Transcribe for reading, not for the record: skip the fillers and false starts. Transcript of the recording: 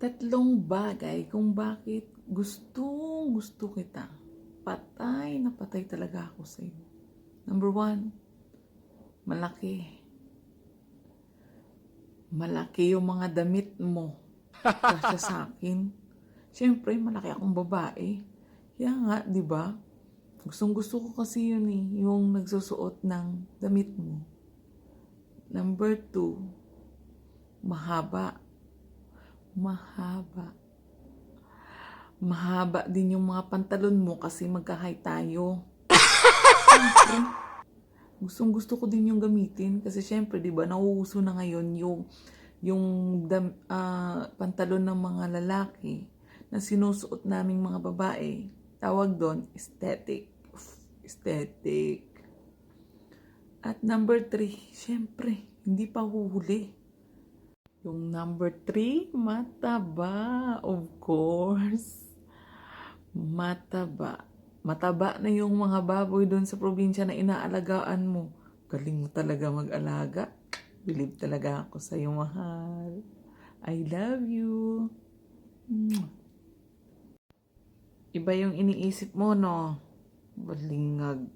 Tatlong bagay kung bakit gustong gusto kita. Patay na patay talaga ako sa iyo. Number 1, malaki. Malaki yung mga damit mo. Kasya sa akin. Siyempre, malaki akong babae. Kaya nga, di ba? Gustong gusto ko kasi yun eh, yung nagsusuot ng damit mo. Number 2, mahaba. Mahaba. Mahaba din yung mga pantalon mo kasi magka-height tayo. Siyempre, gustong gusto ko din yung gamitin kasi siyempre, di ba, nauuso na ngayon yung pantalon ng mga lalaki na sinusuot naming mga babae. Tawag doon, aesthetic. Aesthetic. At number 3, siyempre, hindi pa huhuli. Yung number 3, mataba. Of course. Mataba. Mataba na yung mga baboy doon sa probinsya na inaalagaan mo. Galing mo talaga mag-alaga. Believe talaga ako sa iyo, mahal. I love you. Iba yung iniisip mo, no? Balingag.